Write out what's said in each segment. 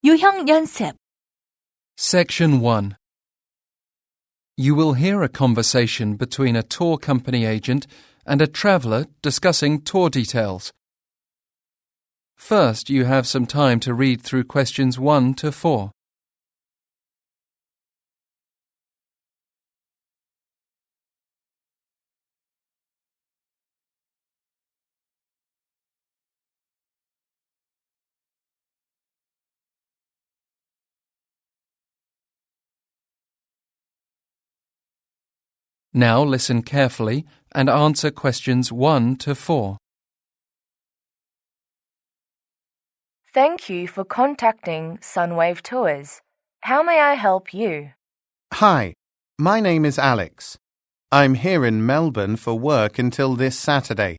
유형 연습. Section 1. You will hear a conversation between a tour company agent and a traveller discussing tour details. First, you have some time to read through questions 1 to 4. Now listen carefully and answer questions 1 to 4. Thank you for contacting Sunwave Tours. How may I help you? Hi, my name is Alex. I'm here in Melbourne for work until this Saturday,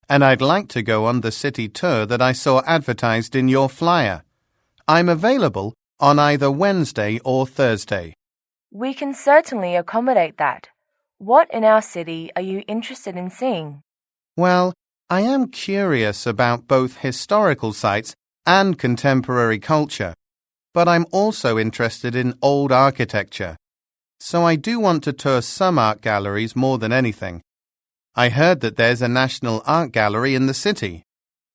and I'd like to go on the city tour that I saw advertised in your flyer. I'm available on either Wednesday or Thursday. We can certainly accommodate that. What in our city are you interested in seeing? Well, I am curious about both historical sites and contemporary culture, but I'm also interested in old architecture. So I do want to tour some art galleries more than anything. I heard that there's a national art gallery in the city.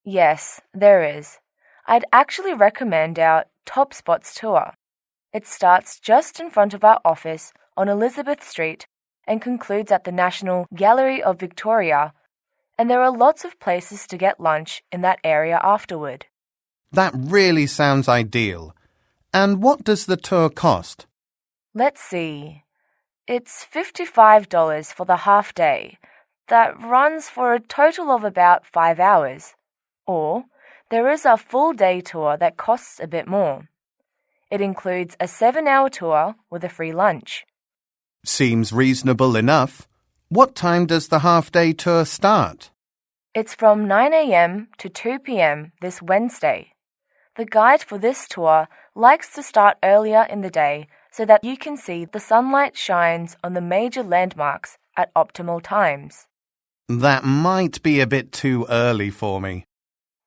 Yes, there is. I'd actually recommend our Top Spots tour. It starts just in front of our office on Elizabeth Street and concludes at the National Gallery of Victoria, and there are lots of places to get lunch in that area afterward. That really sounds ideal. And what does the tour cost? Let's see. It's $55 for the half day. That runs for a total of about 5 hours. Or there is a full day tour that costs a bit more. It includes a 7-hour tour with a free lunch. Seems reasonable enough. What time does the half-day tour start? It's from 9 a.m. to 2 p.m. this Wednesday. The guide for this tour likes to start earlier in the day so that you can see the sunlight shines on the major landmarks at optimal times. That might be a bit too early for me.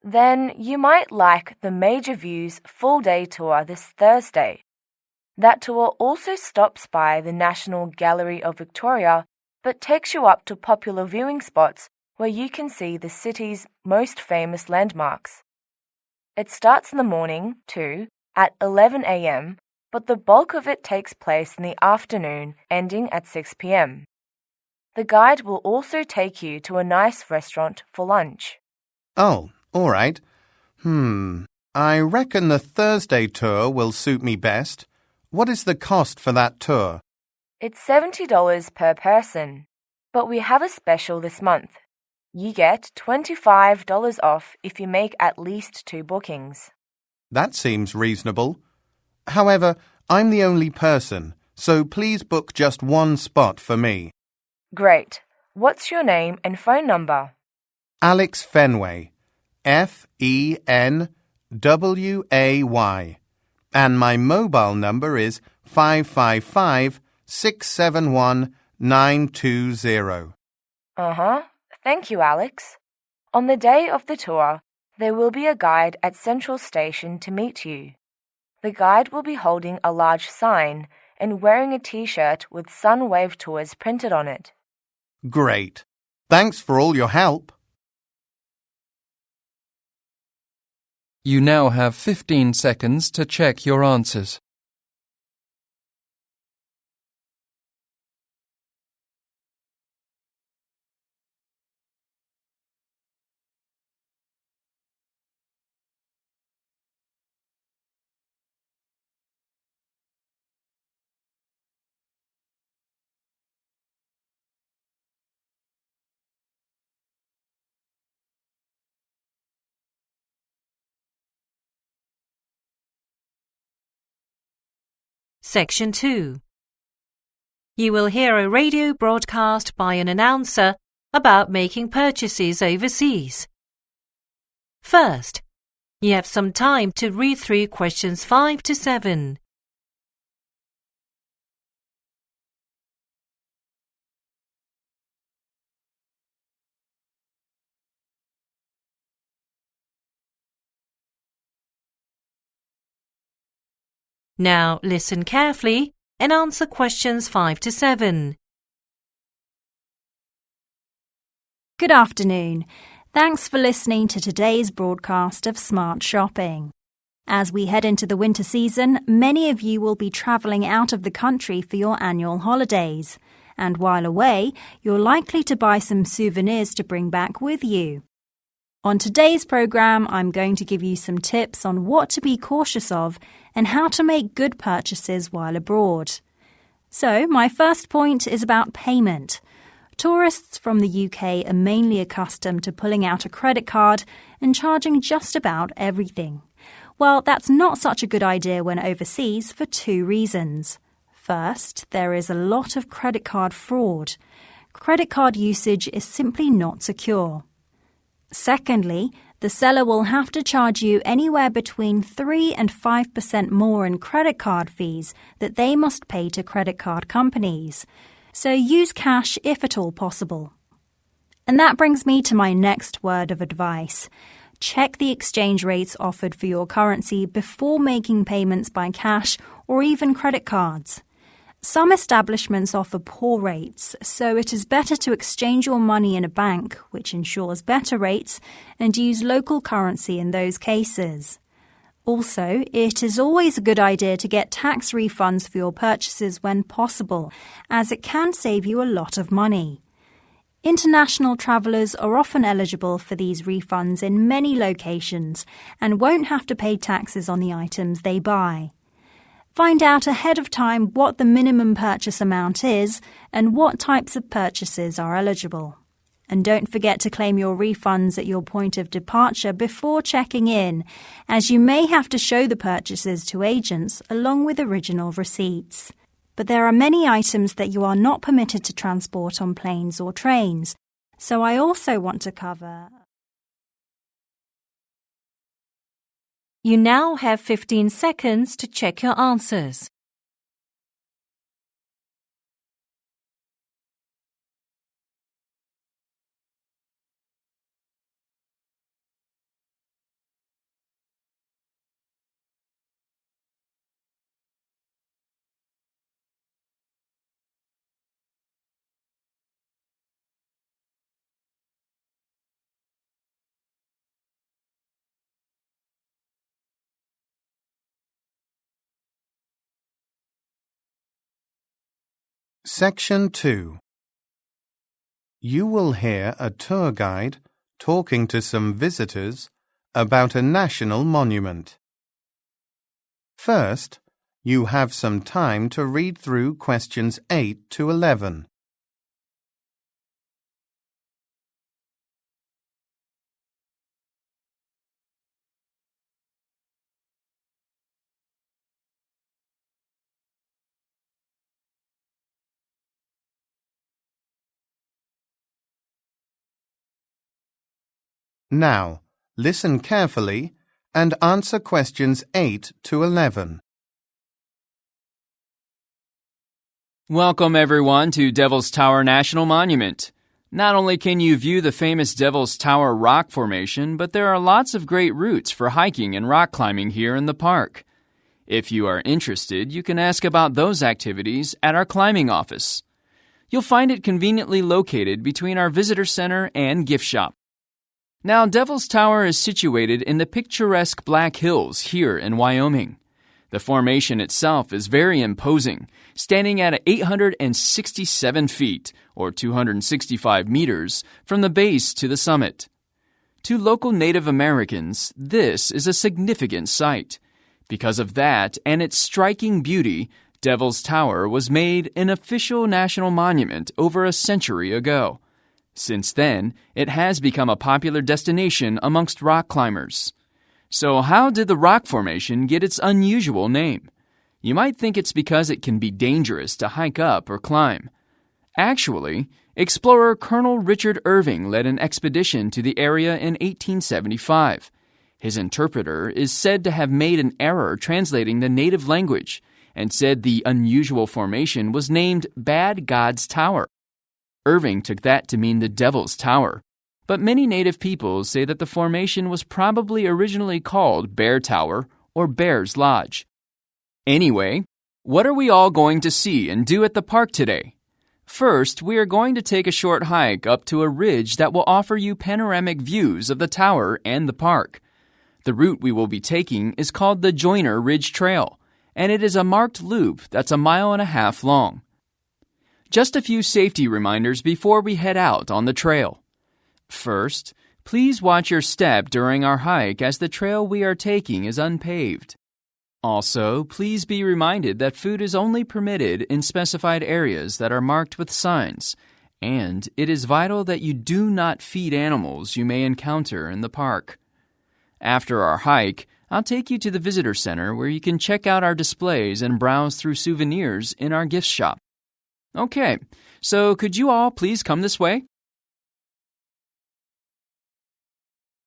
Then you might like the Major Views full-day tour this Thursday. That tour also stops by the National Gallery of Victoria but takes you up to popular viewing spots where you can see the city's most famous landmarks. It starts in the morning, too, at 11 a.m., but the bulk of it takes place in the afternoon, ending at 6 p.m. The guide will also take you to a nice restaurant for lunch. Oh, all right. I reckon the Thursday tour will suit me best. What is the cost for that tour? It's $70 per person, but we have a special this month. You get $25 off if you make at least 2 bookings. That seems reasonable. However, I'm the only person, so please book just one spot for me. Great. What's your name and phone number? Alex Fenway. Fenway. And my mobile number is 555-671-920. Thank you, Alex. On the day of the tour, there will be a guide at Central Station to meet you. The guide will be holding a large sign and wearing a T-shirt with Sunwave Tours printed on it. Great. Thanks for all your help. You now have 15 seconds to check your answers. Section 2. You will hear a radio broadcast by an announcer about making purchases overseas. First, you have some time to read through questions 5 to 7. Now listen carefully and answer questions 5 to 7. Good afternoon. Thanks for listening to today's broadcast of Smart Shopping. As we head into the winter season, many of you will be travelling out of the country for your annual holidays. And while away, you're likely to buy some souvenirs to bring back with you. On today's programme, I'm going to give you some tips on what to be cautious of and how to make good purchases while abroad. So, my first point is about payment. Tourists from the UK are mainly accustomed to pulling out a credit card and charging just about everything. Well, that's not such a good idea when overseas for 2 reasons. First, there is a lot of credit card fraud. Credit card usage is simply not secure. Secondly, the seller will have to charge you anywhere between 3 and 5% more in credit card fees that they must pay to credit card companies. So use cash if at all possible. And that brings me to my next word of advice. Check the exchange rates offered for your currency before making payments by cash or even credit cards. Some establishments offer poor rates, so it is better to exchange your money in a bank, which ensures better rates, and use local currency in those cases. Also, it is always a good idea to get tax refunds for your purchases when possible, as it can save you a lot of money. International travellers are often eligible for these refunds in many locations and won't have to pay taxes on the items they buy. Find out ahead of time what the minimum purchase amount is and what types of purchases are eligible. And don't forget to claim your refunds at your point of departure before checking in, as you may have to show the purchases to agents along with original receipts. But there are many items that you are not permitted to transport on planes or trains, so I also want to cover. You now have 15 seconds to check your answers. Section 2. You will hear a tour guide talking to some visitors about a national monument. First, you have some time to read through questions 8 to 11. Now, listen carefully and answer questions 8 to 11. Welcome everyone to Devil's Tower National Monument. Not only can you view the famous Devil's Tower rock formation, but there are lots of great routes for hiking and rock climbing here in the park. If you are interested, you can ask about those activities at our climbing office. You'll find it conveniently located between our visitor center and gift shop. Now, Devil's Tower is situated in the picturesque Black Hills here in Wyoming. The formation itself is very imposing, standing at 867 feet, or 265 meters, from the base to the summit. To local Native Americans, this is a significant site. Because of that and its striking beauty, Devil's Tower was made an official national monument over a century ago. Since then, it has become a popular destination amongst rock climbers. So how did the rock formation get its unusual name? You might think it's because it can be dangerous to hike up or climb. Actually, explorer Colonel Richard Irving led an expedition to the area in 1875. His interpreter is said to have made an error translating the native language and said the unusual formation was named Bad God's Tower. Irving took that to mean the Devil's Tower, but many native people say that the formation was probably originally called Bear Tower or Bear's Lodge. Anyway, what are we all going to see and do at the park today? First, we are going to take a short hike up to a ridge that will offer you panoramic views of the tower and the park. The route we will be taking is called the Joyner Ridge Trail, and it is a marked loop that's 1.5 miles long. Just a few safety reminders before we head out on the trail. First, please watch your step during our hike as the trail we are taking is unpaved. Also, please be reminded that food is only permitted in specified areas that are marked with signs, and it is vital that you do not feed animals you may encounter in the park. After our hike, I'll take you to the visitor center where you can check out our displays and browse through souvenirs in our gift shop. Okay, so could you all please come this way?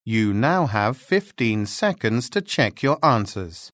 You now have 15 seconds to check your answers.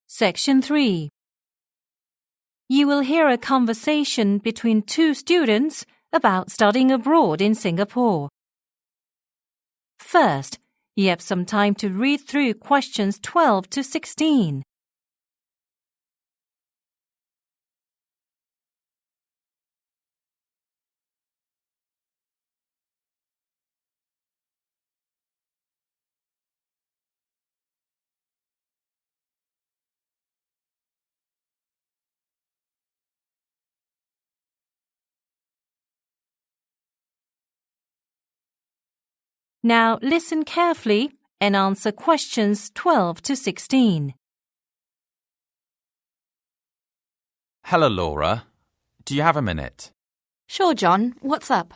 Section 3. You will hear a conversation between two students about studying abroad in Singapore. First, you have some time to read through questions 12 to 16. Now listen carefully and answer questions 12 to 16. Hello, Laura. Do you have a minute? Sure, John. What's up?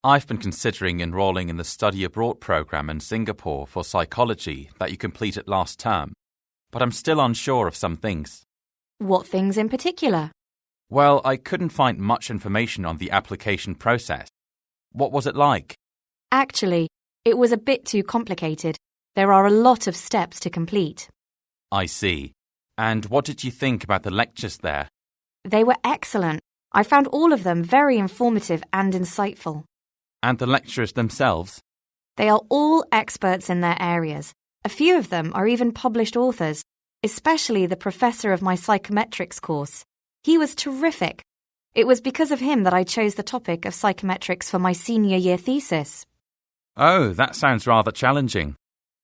I've been considering enrolling in the study abroad program in Singapore for psychology that you completed last term, but I'm still unsure of some things. What things in particular? Well, I couldn't find much information on the application process. What was it like? Actually, it was a bit too complicated. There are a lot of steps to complete. I see. And what did you think about the lectures there? They were excellent. I found all of them very informative and insightful. And the lecturers themselves? They are all experts in their areas. A few of them are even published authors, especially the professor of my psychometrics course. He was terrific. It was because of him that I chose the topic of psychometrics for my senior year thesis. Oh, that sounds rather challenging.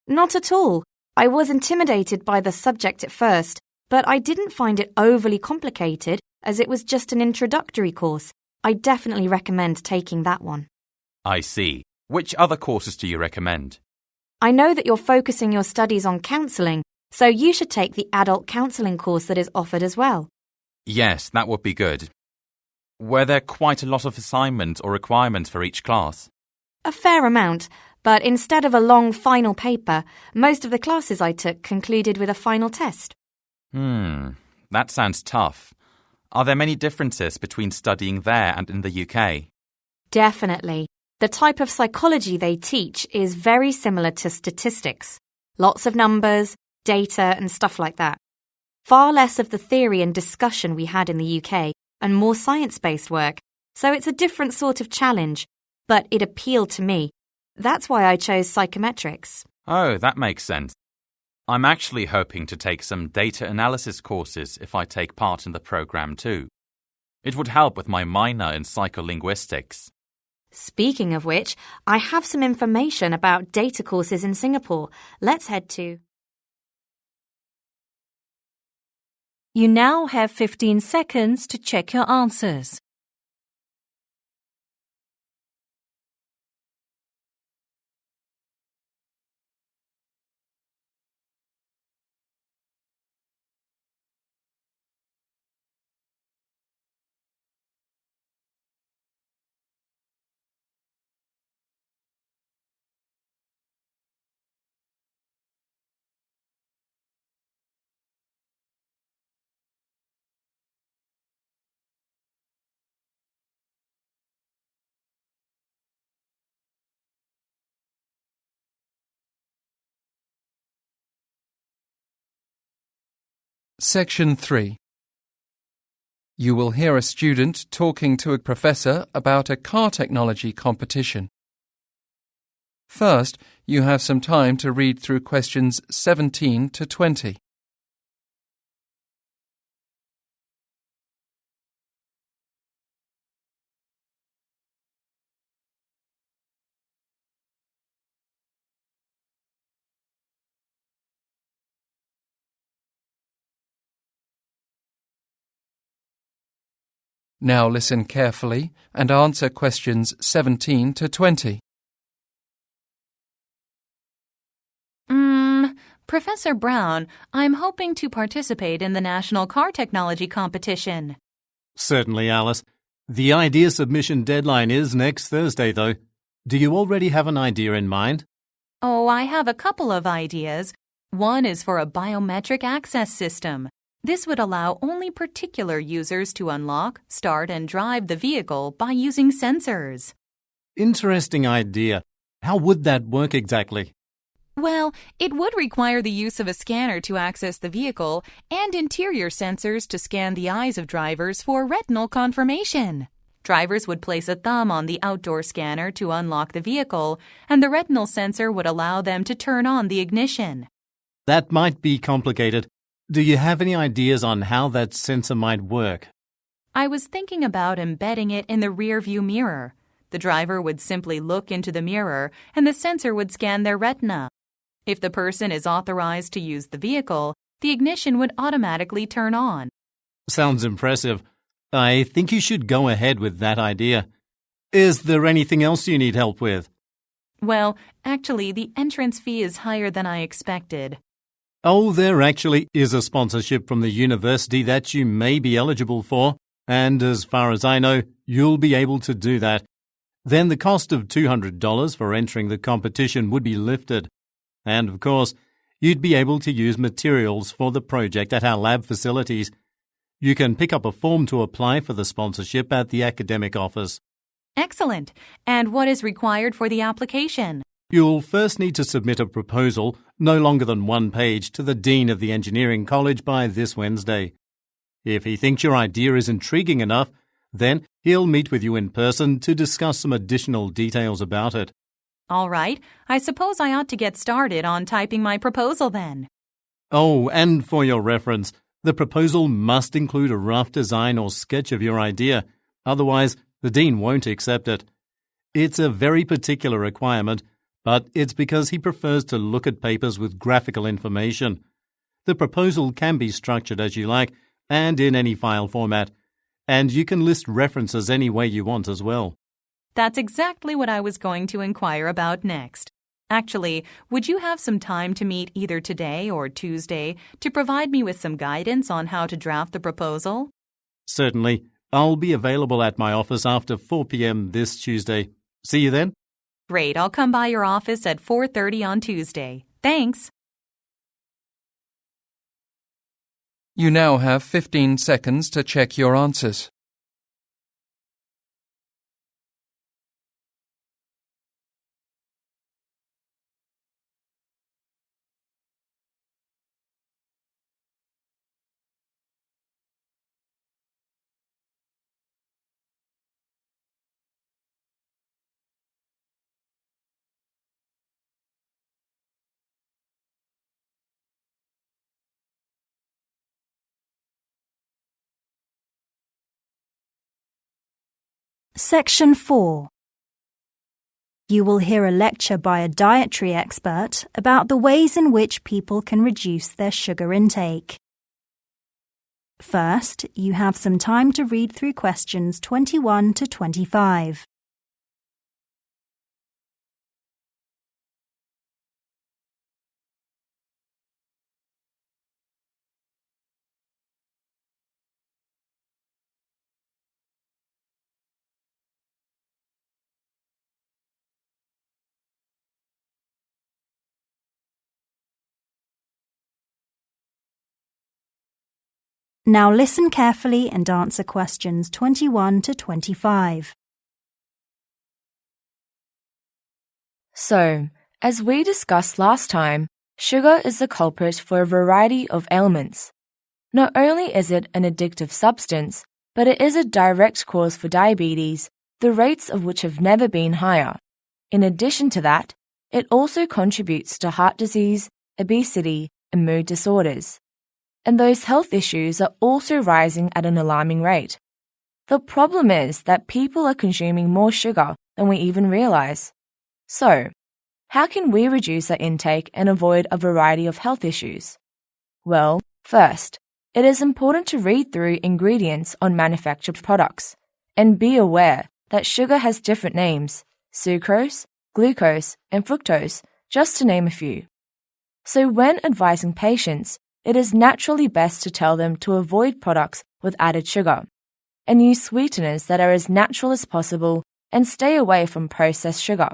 Not at all. I was intimidated by the subject at first, but I didn't find it overly complicated as it was just an introductory course. I definitely recommend taking that one. I see. Which other courses do you recommend? I know that you're focusing your studies on counselling, so you should take the adult counselling course that is offered as well. Yes, that would be good. Were there quite a lot of assignments or requirements for each class? A fair amount, but instead of a long final paper, most of the classes I took concluded with a final test. That sounds tough. Are there many differences between studying there and in the UK? Definitely. The type of psychology they teach is very similar to statistics. Lots of numbers, data, and stuff like that. Far less of the theory and discussion we had in the UK, and more science-based work, so it's a different sort of challenge, but it appealed to me. That's why I chose psychometrics. Oh, that makes sense. I'm actually hoping to take some data analysis courses if I take part in the program too. It would help with my minor in psycholinguistics. Speaking of which, I have some information about data courses in Singapore. Let's head to... You now have 15 seconds to check your answers. Section 3. You will hear a student talking to a professor about a car technology competition. First, you have some time to read through questions 17 to 20. Now listen carefully and answer questions 17 to 20. Professor Brown, I'm hoping to participate in the National Car Technology Competition. Certainly, Alice. The idea submission deadline is next Thursday, though. Do you already have an idea in mind? Oh, I have a couple of ideas. One is for a biometric access system. This would allow only particular users to unlock, start, and drive the vehicle by using sensors. Interesting idea. How would that work exactly? Well, it would require the use of a scanner to access the vehicle and interior sensors to scan the eyes of drivers for retinal confirmation. Drivers would place a thumb on the outdoor scanner to unlock the vehicle, and the retinal sensor would allow them to turn on the ignition. That might be complicated. Do you have any ideas on how that sensor might work? I was thinking about embedding it in the rear-view mirror. The driver would simply look into the mirror, and the sensor would scan their retina. If the person is authorized to use the vehicle, the ignition would automatically turn on. Sounds impressive. I think you should go ahead with that idea. Is there anything else you need help with? Well, actually, the entrance fee is higher than I expected. Oh, there actually is a sponsorship from the university that you may be eligible for, and as far as I know, you'll be able to do that. Then the cost of $200 for entering the competition would be lifted. And, of course, you'd be able to use materials for the project at our lab facilities. You can pick up a form to apply for the sponsorship at the academic office. Excellent. And what is required for the application? You'll first need to submit a proposal, no longer than 1 page, to the Dean of the Engineering College by this Wednesday. If he thinks your idea is intriguing enough, then he'll meet with you in person to discuss some additional details about it. All right. I suppose I ought to get started on typing my proposal then. Oh, and for your reference, the proposal must include a rough design or sketch of your idea. Otherwise, the Dean won't accept it. It's a very particular requirement, but it's because he prefers to look at papers with graphical information. The proposal can be structured as you like and in any file format, and you can list references any way you want as well. That's exactly what I was going to inquire about next. Actually, would you have some time to meet either today or Tuesday to provide me with some guidance on how to draft the proposal? Certainly. I'll be available at my office after 4 p.m. this Tuesday. See you then? Great. I'll come by your office at 4:30 on Tuesday. Thanks. You now have 15 seconds to check your answers. Section 4. You will hear a lecture by a dietary expert about the ways in which people can reduce their sugar intake. First, you have some time to read through questions 21 to 25. Now listen carefully and answer questions 21 to 25. So, as we discussed last time, sugar is the culprit for a variety of ailments. Not only is it an addictive substance, but it is a direct cause for diabetes, the rates of which have never been higher. In addition to that, it also contributes to heart disease, obesity, and mood disorders. And those health issues are also rising at an alarming rate. The problem is that people are consuming more sugar than we even realize. So, how can we reduce our intake and avoid a variety of health issues? Well, first, it is important to read through ingredients on manufactured products and be aware that sugar has different names: sucrose, glucose, and fructose, just to name a few. So when advising patients, it is naturally best to tell them to avoid products with added sugar and use sweeteners that are as natural as possible and stay away from processed sugar.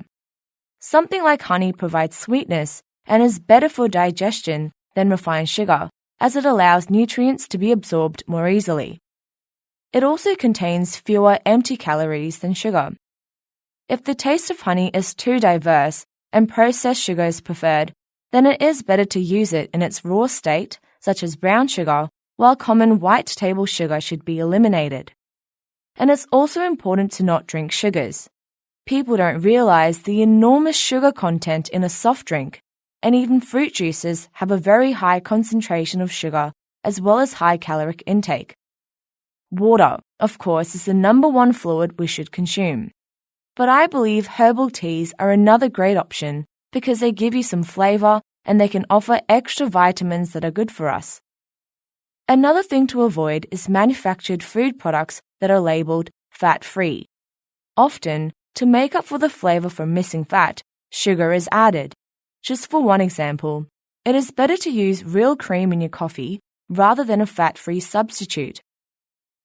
Something like honey provides sweetness and is better for digestion than refined sugar, as it allows nutrients to be absorbed more easily. It also contains fewer empty calories than sugar. If the taste of honey is too diverse and processed sugar is preferred, then it is better to use it in its raw state, such as brown sugar, while common white table sugar should be eliminated. And it's also important to not drink sugars. People don't realize the enormous sugar content in a soft drink, and even fruit juices have a very high concentration of sugar as well as high caloric intake. Water, of course, is the number one fluid we should consume. But I believe herbal teas are another great option because they give you some flavor and they can offer extra vitamins that are good for us. Another thing to avoid is manufactured food products that are labeled fat-free. Often, to make up for the flavor from missing fat, sugar is added. Just for one example, it is better to use real cream in your coffee rather than a fat-free substitute.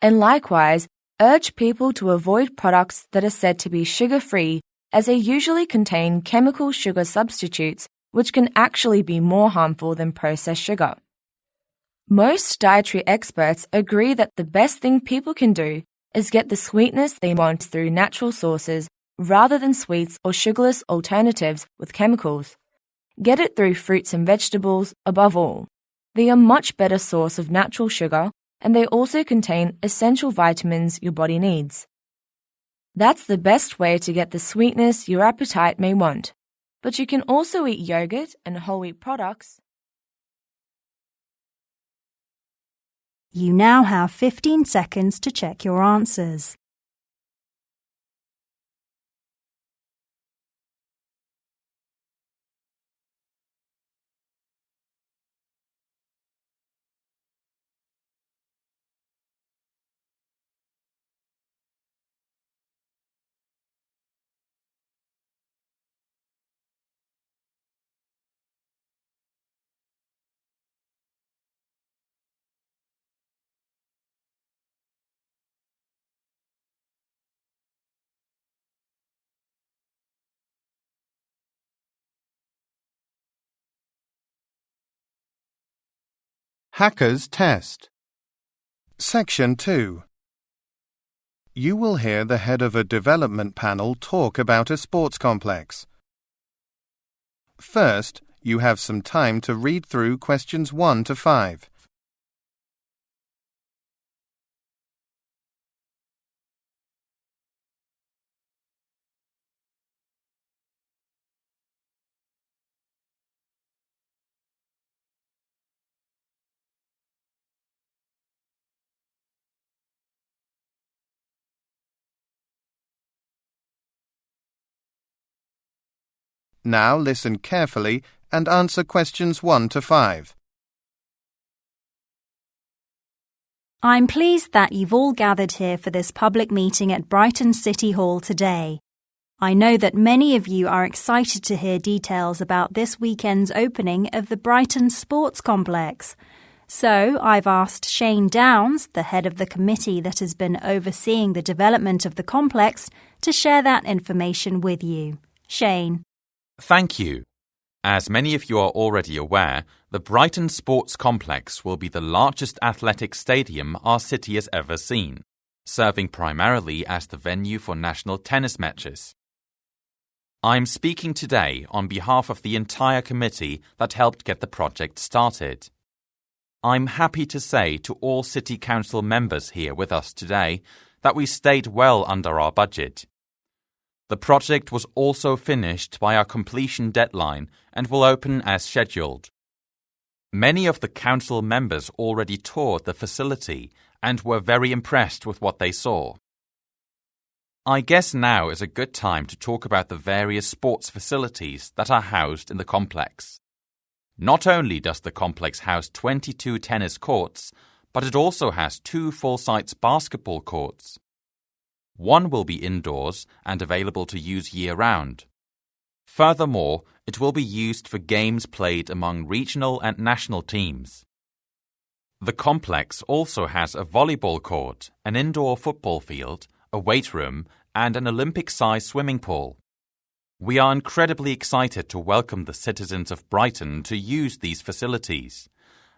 And likewise, urge people to avoid products that are said to be sugar-free, as they usually contain chemical sugar substitutes which can actually be more harmful than processed sugar. Most dietary experts agree that the best thing people can do is get the sweetness they want through natural sources rather than sweets or sugarless alternatives with chemicals. Get it through fruits and vegetables above all. They are a much better source of natural sugar, and they also contain essential vitamins your body needs. That's the best way to get the sweetness your appetite may want. But you can also eat yogurt and whole wheat products. You now have 15 seconds to check your answers. Hacker's Test. Section 2. You will hear the head of a development panel talk about a sports complex. First, you have some time to read through questions 1 to 5. Now listen carefully and answer questions 1 to 5. I'm pleased that you've all gathered here for this public meeting at Brighton City Hall today. I know that many of you are excited to hear details about this weekend's opening of the Brighton Sports Complex. So I've asked Shane Downs, the head of the committee that has been overseeing the development of the complex, to share that information with you. Shane. Thank you. As many of you are already aware, the Brighton Sports Complex will be the largest athletic stadium our city has ever seen, serving primarily as the venue for national tennis matches. I'm speaking today on behalf of the entire committee that helped get the project started. I'm happy to say to all City Council members here with us today that we stayed well under our budget. The project was also finished by our completion deadline and will open as scheduled. Many of the council members already toured the facility and were very impressed with what they saw. I guess now is a good time to talk about the various sports facilities that are housed in the complex. Not only does the complex house 22 tennis courts, but it also has 2 full-size basketball courts. One will be indoors and available to use year-round. Furthermore, it will be used for games played among regional and national teams. The complex also has a volleyball court, an indoor football field, a weight room, and an Olympic-sized swimming pool. We are incredibly excited to welcome the citizens of Brighton to use these facilities.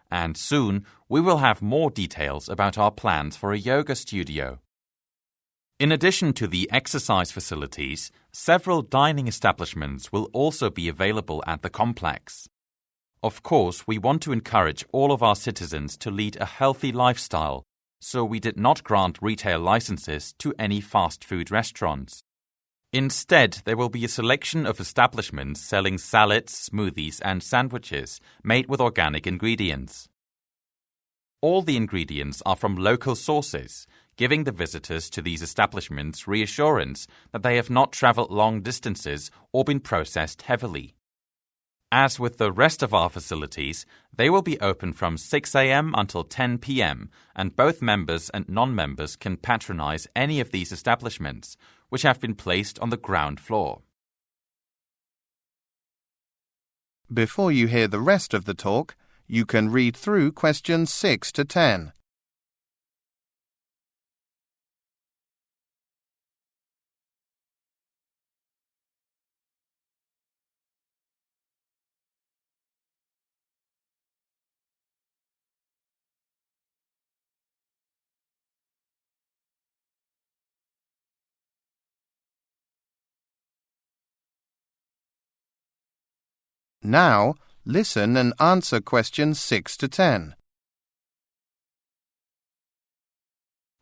And soon we will have more details about our plans for a yoga studio. In addition to the exercise facilities, several dining establishments will also be available at the complex. Of course, we want to encourage all of our citizens to lead a healthy lifestyle, so we did not grant retail licenses to any fast food restaurants. Instead, there will be a selection of establishments selling salads, smoothies, and sandwiches made with organic ingredients. All the ingredients are from local sources, giving the visitors to these establishments reassurance that they have not traveled long distances or been processed heavily. As with the rest of our facilities, they will be open from 6 a.m. until 10 p.m., and both members and non-members can patronize any of these establishments, which have been placed on the ground floor. Before you hear the rest of the talk, you can read through questions 6 to 10. Now, listen and answer questions 6 to 10.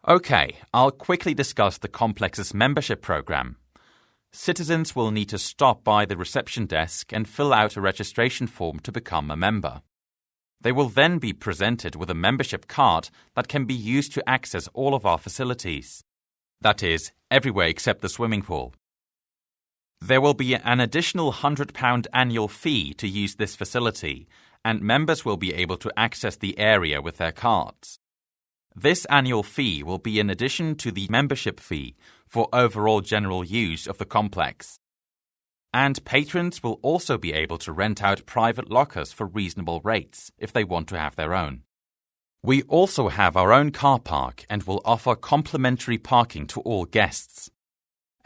Okay, I'll quickly discuss the complex's membership program. Citizens will need to stop by the reception desk and fill out a registration form to become a member. They will then be presented with a membership card that can be used to access all of our facilities. That is, everywhere except the swimming pool. There will be an additional £100 annual fee to use this facility, and members will be able to access the area with their cards. This annual fee will be in addition to the membership fee for overall general use of the complex. And patrons will also be able to rent out private lockers for reasonable rates if they want to have their own. We also have our own car park and will offer complimentary parking to all guests.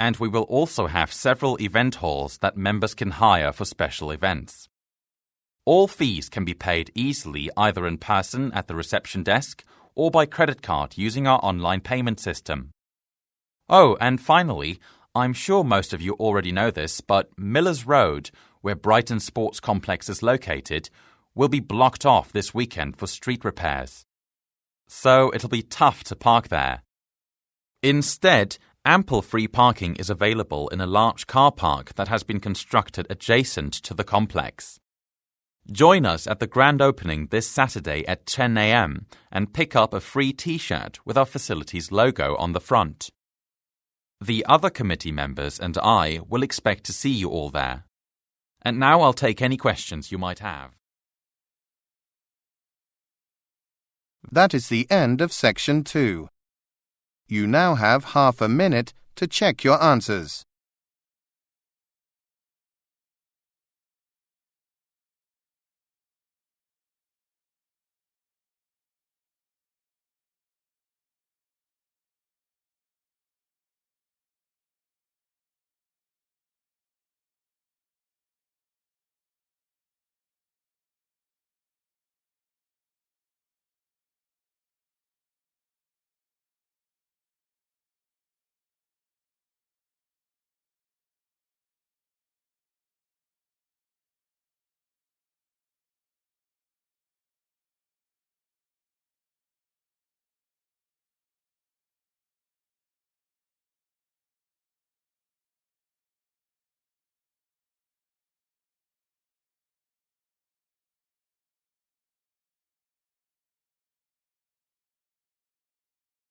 And we will also have several event halls that members can hire for special events. All fees can be paid easily either in person at the reception desk or by credit card using our online payment system. Oh, and finally, I'm sure most of you already know this, but Millers Road, where Brighton Sports Complex is located, will be blocked off this weekend for street repairs. So it'll be tough to park there. Instead, ample free parking is available in a large car park that has been constructed adjacent to the complex. Join us at the grand opening this Saturday at 10 a.m. and pick up a free T-shirt with our facility's logo on the front. The other committee members and I will expect to see you all there. And now I'll take any questions you might have. That is the end of section 2. You now have half a minute to check your answers.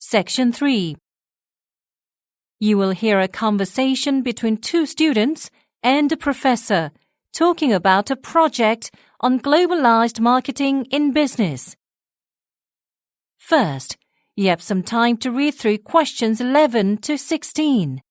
Section 3. You will hear a conversation between two students and a professor talking about a project on globalized marketing in business. First, you have some time to read through questions 11 to 16.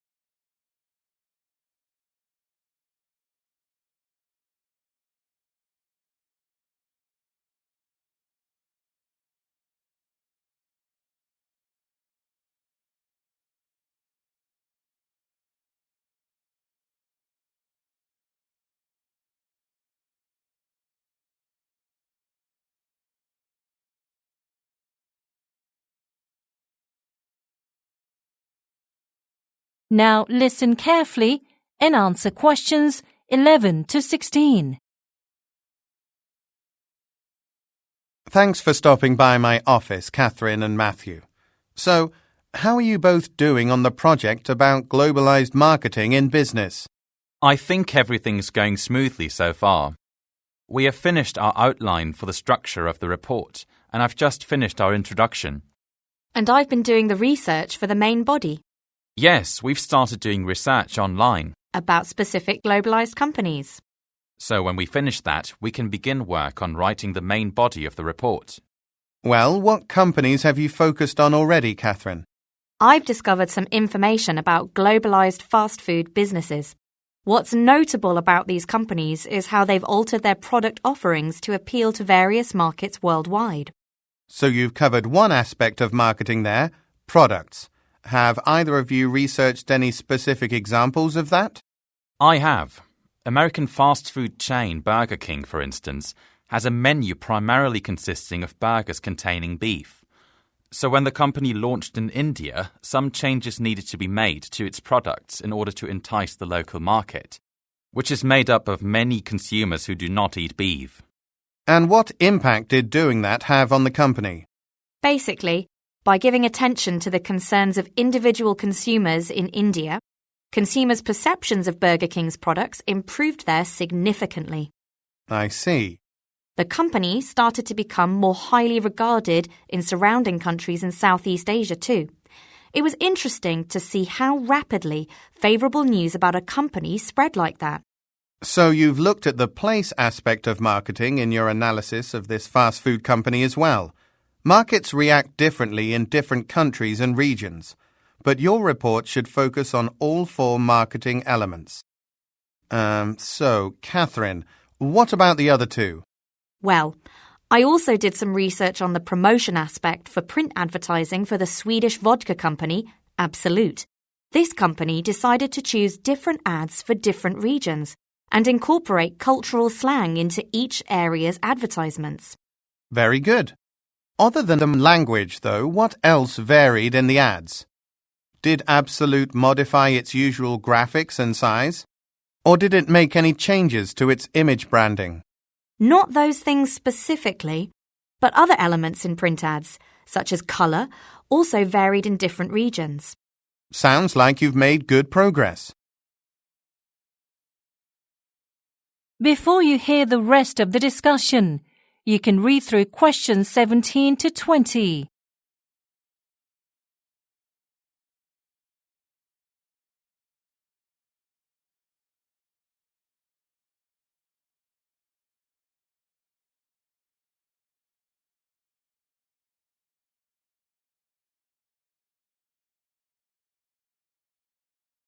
Now listen carefully and answer questions 11 to 16. Thanks for stopping by my office, Catherine and Matthew. So, how are you both doing on the project about globalized marketing in business? I think everything's going smoothly so far. We have finished our outline for the structure of the report, and I've just finished our introduction. And I've been doing the research for the main body. Yes, we've started doing research online. About specific globalized companies. So when we finish that, we can begin work on writing the main body of the report. Well, what companies have you focused on already, Catherine? I've discovered some information about globalized fast food businesses. What's notable about these companies is how they've altered their product offerings to appeal to various markets worldwide. So you've covered one aspect of marketing there, products. Have either of you researched any specific examples of that? I have. American fast food chain Burger King, for instance, has a menu primarily consisting of burgers containing beef. So when the company launched in India, some changes needed to be made to its products in order to entice the local market, which is made up of many consumers who do not eat beef. And what impact did doing that have on the company? Basically, by giving attention to the concerns of individual consumers in India, consumers' perceptions of Burger King's products improved there significantly. I see. The company started to become more highly regarded in surrounding countries in Southeast Asia too. It was interesting to see how rapidly favourable news about a company spread like that. So you've looked at the place aspect of marketing in your analysis of this fast food company as well. Markets react differently in different countries and regions, but your report should focus on all four marketing elements. So, Catherine, what about the other two? Well, I also did some research on the promotion aspect for print advertising for the Swedish vodka company, Absolut. This company decided to choose different ads for different regions and incorporate cultural slang into each area's advertisements. Very good. Other than the language, though, what else varied in the ads? Did Absolut modify its usual graphics and size? Or did it make any changes to its image branding? Not those things specifically, but other elements in print ads, such as colour, also varied in different regions. Sounds like you've made good progress. Before you hear the rest of the discussion, you can read through questions 17 to 20.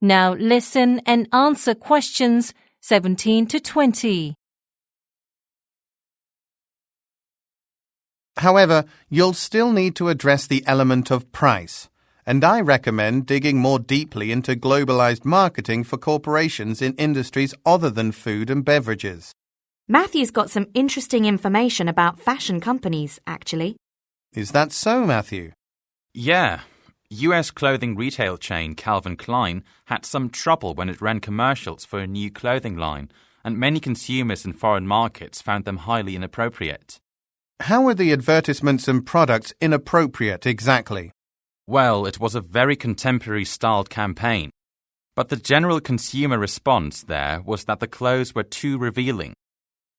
Now listen and answer questions 17 to 20. However, you'll still need to address the element of price, and I recommend digging more deeply into globalized marketing for corporations in industries other than food and beverages. Matthew's got some interesting information about fashion companies, actually. Is that so, Matthew? Yeah. US clothing retail chain Calvin Klein had some trouble when it ran commercials for a new clothing line, and many consumers in foreign markets found them highly inappropriate. How were the advertisements and products inappropriate exactly? Well, it was a very contemporary-styled campaign, but the general consumer response there was that the clothes were too revealing,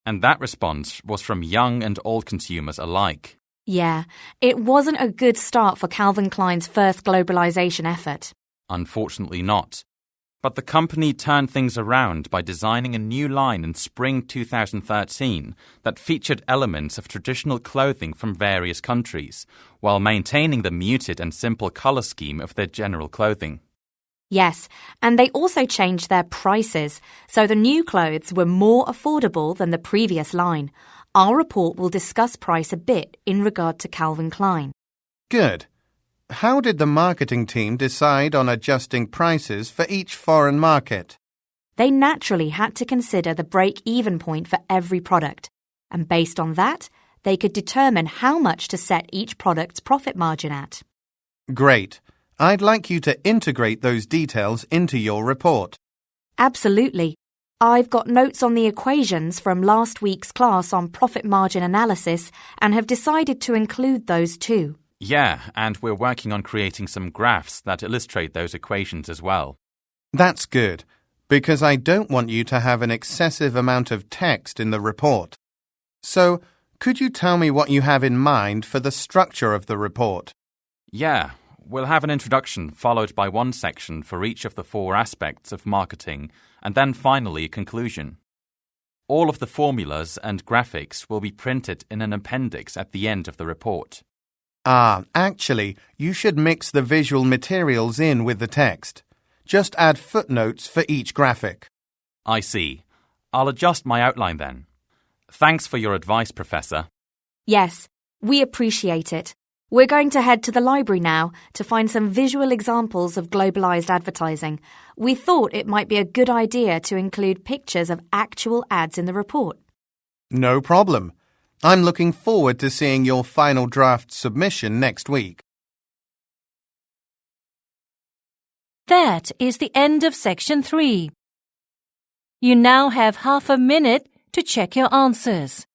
and that response was from young and old consumers alike. Yeah, it wasn't a good start for Calvin Klein's first globalization effort. Unfortunately not. But the company turned things around by designing a new line in spring 2013 that featured elements of traditional clothing from various countries, while maintaining the muted and simple color scheme of their general clothing. Yes, and they also changed their prices, so the new clothes were more affordable than the previous line. Our report will discuss price a bit in regard to Calvin Klein. Good. How did the marketing team decide on adjusting prices for each foreign market? They naturally had to consider the break-even point for every product, and based on that, they could determine how much to set each product's profit margin at. Great. I'd like you to integrate those details into your report. Absolutely. I've got notes on the equations from last week's class on profit margin analysis and have decided to include those too. Yeah, and we're working on creating some graphs that illustrate those equations as well. That's good, because I don't want you to have an excessive amount of text in the report. So, could you tell me what you have in mind for the structure of the report? Yeah, we'll have an introduction followed by one section for each of the 4 aspects of marketing, and then finally a conclusion. All of the formulas and graphics will be printed in an appendix at the end of the report. Actually, you should mix the visual materials in with the text. Just add footnotes for each graphic. I see. I'll adjust my outline then. Thanks for your advice, Professor. Yes, we appreciate it. We're going to head to the library now to find some visual examples of globalized advertising. We thought it might be a good idea to include pictures of actual ads in the report. No problem. I'm looking forward to seeing your final draft submission next week. That is the end of section 3. You now have half a minute to check your answers.